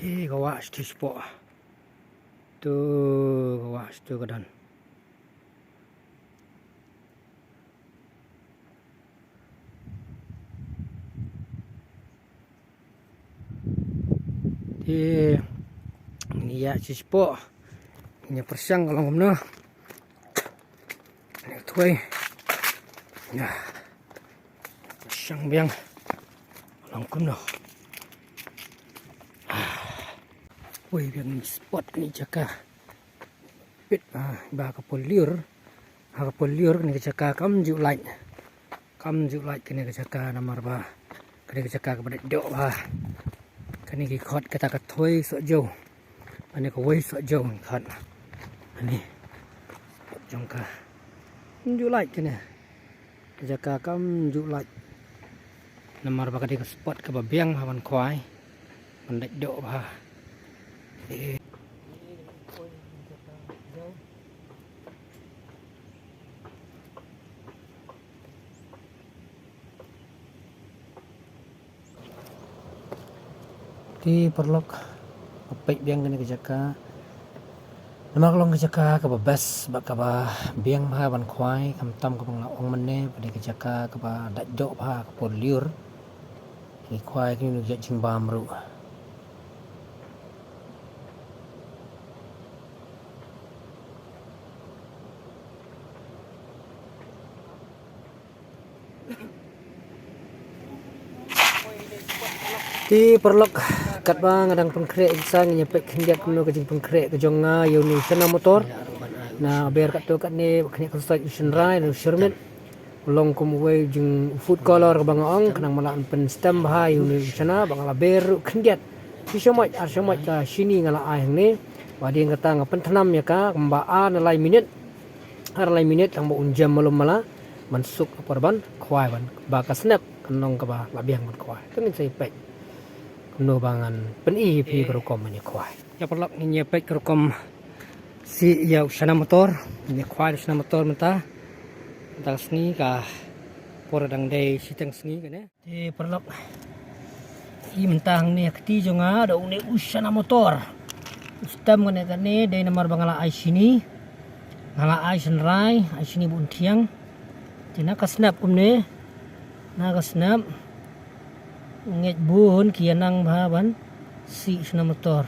Thì gawa sti sport. Tu gawa stu kadan. Thì ini ya sti sport. Ini persang kalau ngomno. Ini tuai. Nah. Persang biang. Kalau ngomno. Woi biang spot ni jaka. Pit ba kapoliur. Kapoliur ni jaka kam ju light. Kam ju light kini jaka namar ba. Kini jaka kepada dok ba. Kini khot kata katoi so jauh. Ani ko wei so jauh khot. Ani. Jongka. Ju light kini. Jaka kam ju light. Namar ba kadi spot ke biang hawan kwai. Mandek dok ba. Di perlok apik biang kena kejaka nama kalau kejaka ke bebas bak ka biang ba ban khwai kam tam ka bang ong mene pada kejaka ke ba dak dok ba ka liur ni khwai ki nu jing bam ru di perlok kat bang adang pengkrek sang nyepek kendiat kuno ke jing pengkrek ke jonga yuni sana motor na ber kat tu kat ni kena kusai usenrai dan shermet long kum we jing food color ke bang ong kenang malaan pen stem ba yuni sana bang ala ber kendiat sisomat arsomat ka sini ngala ai ni wadi kata ngapen tanam ya ka kembaan lai minit har lai minit ang mo unjam malum mala mansuk apa ban khwai ban ba ka snap kenong ka ba labiang ban khwai tengin sai pek kuno bangan peni pi kerukom ni khwai ya perlok ni nyepek kerukom si ya sana motor ni khwai sana motor menta tang sni ka por dang dei si tang sni ka ne ti perlok i mentang ni akti jonga da uni usana motor ustam ngane ka ne dei nomor bangala ai sini ngala ai senrai ai sini bun tiang tina ka snap ne na ka snap nget bun kianang baban si sana motor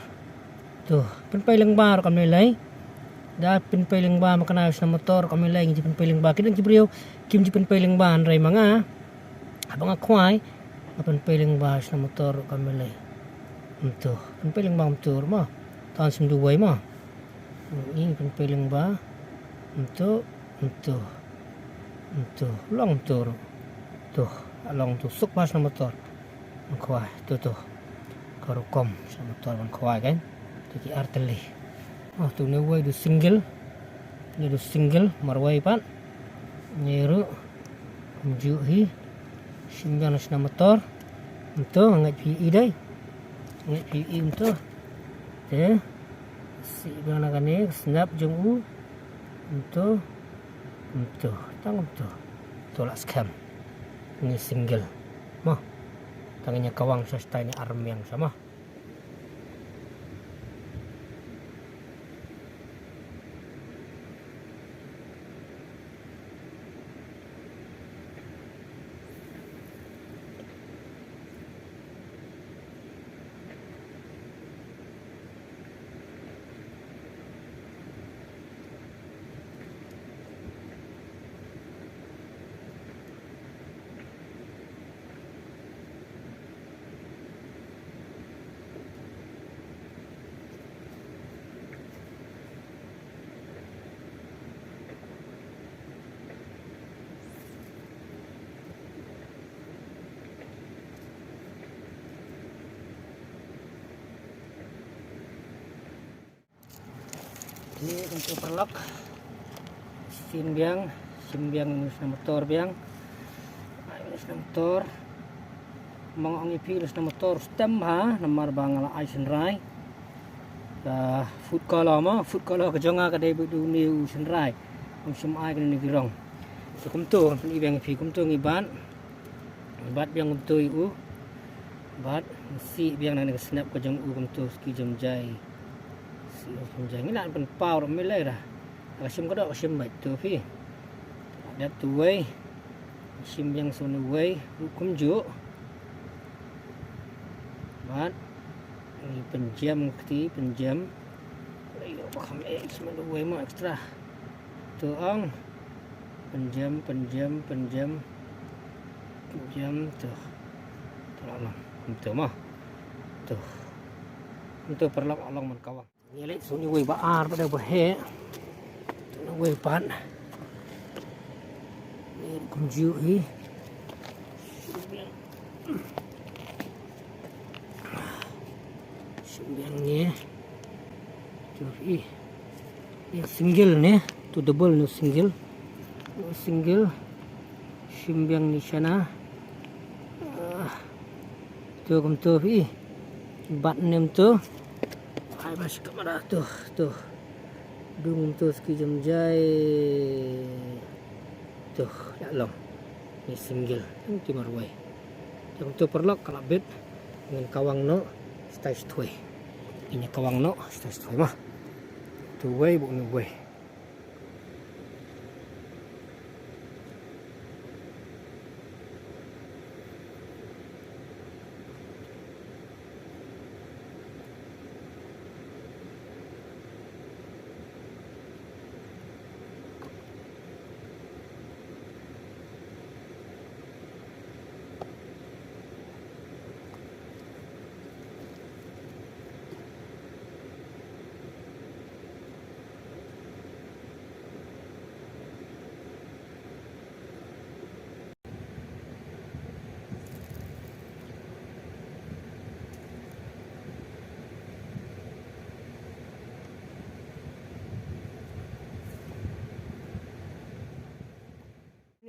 tu penpailing bar kami lai da penpailing ba makana sana motor kami lai ngi penpailing ba kidang jibriu kim ji penpailing ba rai manga abang akwai penpailing ba sana motor kami lai tu penpailing ba motor ma tahun 92 ma ini penpailing ba untuk long tur tu long tu suk pas sana motor khwai tu karukom sama motor ban khwai kan jadi arteli oh tu ne wai du single marwai pan nyeru ju hi simban sana motor untuk ngat pi dai ngat pi untuk si bana kane snap jung u untuk tang tolak scam ini single mah tangannya kawang swasta ini arm yang sama. Ini untuk perlok sim biang sana motor biang ini sana motor mangong ipi sana motor stem ha nomor bangala aisenrai food color ke jonga ka dei bu new senrai ong sim ai kan ni girong so kum tu kan i biang ipi kum tu ngiban bat biang kum tu u Bat si biang nang snap ko jam ugam tu ski jam jai. Si jam jai ni nak pen pau ro melai dah. Kasim ko dak kasim bai tu pi. Ada tu wei. Sim yang sonu wei hukum ju. Bat ni penjam kti penjam. Ayo bakam semua wei mo ekstra. Tu ang penjam tu. Tolong. Itu mah tuh untuk perlok along man kawang ni lek suni wei baar pada bahe wei pan ni kunju hi sembiang ni tuh hi yang single ni tu double ni single sembiang ni sana tu kum tu pi bat nem tu hai bas kamera tu dung tu ski jam jai tu ya long ni single ti marwai jam tu perlok kalabet dengan kawang no stage tui ini kawang no stage tui mah tu wei bu ni wei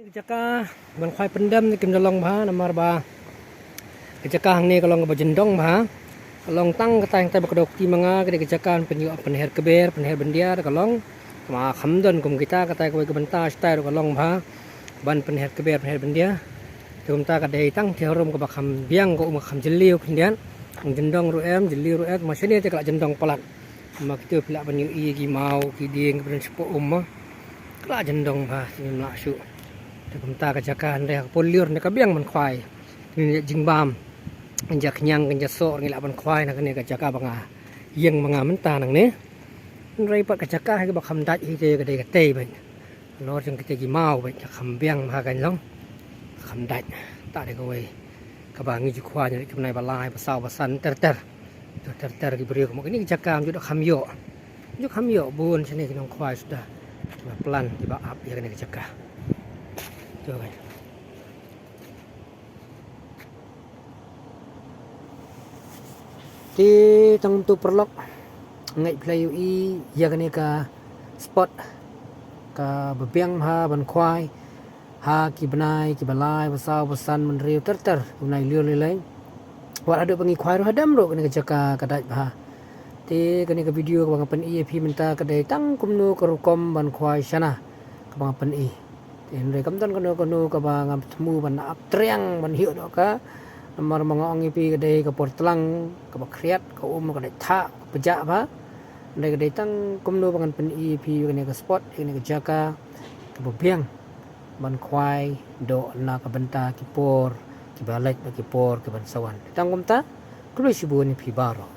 ni jaka ban khwai pendam ni kim long bha namar ba jaka hang ni kalong ba jendong bha kalong tang katang tai bakdok ti manga ke jaka penyu penher keber penher bendia kalong ma khamdon kum kita katai ko benta style kalong bha ban penher keber penher bendia tum ta ka dei tang theorum ko ba kham biang ko ma kham jeliu kindian jendong ru em jeliu ru et ma sini te kala jendong palat ma kitu pila penyu i gi mau ki ding ben sepo umma kala jendong bha ni ma suผมตากระจากการเรียกปนเลือดในกระเบี้ยงมันควายนี่จิงบามมันจะขยังกันจะโซ่นี่แหละมันควายนะกันเนี่ยกระจากการบางเยี่ยงบางมันตาหนังนี้ไรปัดกระจากการให้กับคำดัดอีเจกระเดกระเตยไปรอจนกระเตยเมาไปจะคำเบี้ยงพากันล้องคำดัดตาเด็กเอาไว้กระบางงี้จุควายอย่างในบาลายภาษาภาษาเตอร์ที่บริโภคมันนี่กระจากการจุดคำโยบุญชนิดน้องควายสุดาปลันที่บ้าอับอย่างนี้กระจากการRồi. Di tang tu perlok ngai play ui ya kani ka spot ka bebiang ha ban khwai ha ki banai ki balai pasau pasan men riu ter unai liu lelai wat ada pangi khwai ro hadam ro kani ka jaka kadai ha ti kani ka video ka bang pen ep menta kadai tang kumnu ka rukom ban khwai sana ka bang pen i Tin re kam tan kono ka ba ngam temu ban ap triang ban hiu do ka nomor mangong ipi ka dei ka portlang ka ba kriat ka ka dei tha peja ba dei ka dei tang komno bangan pen ipi ka ne ka spot ne ka jaka ka biang ban khwai do na ka benta ki por ki balai ki por ka ban sawan tang kom ta tulis sibu ni pi baro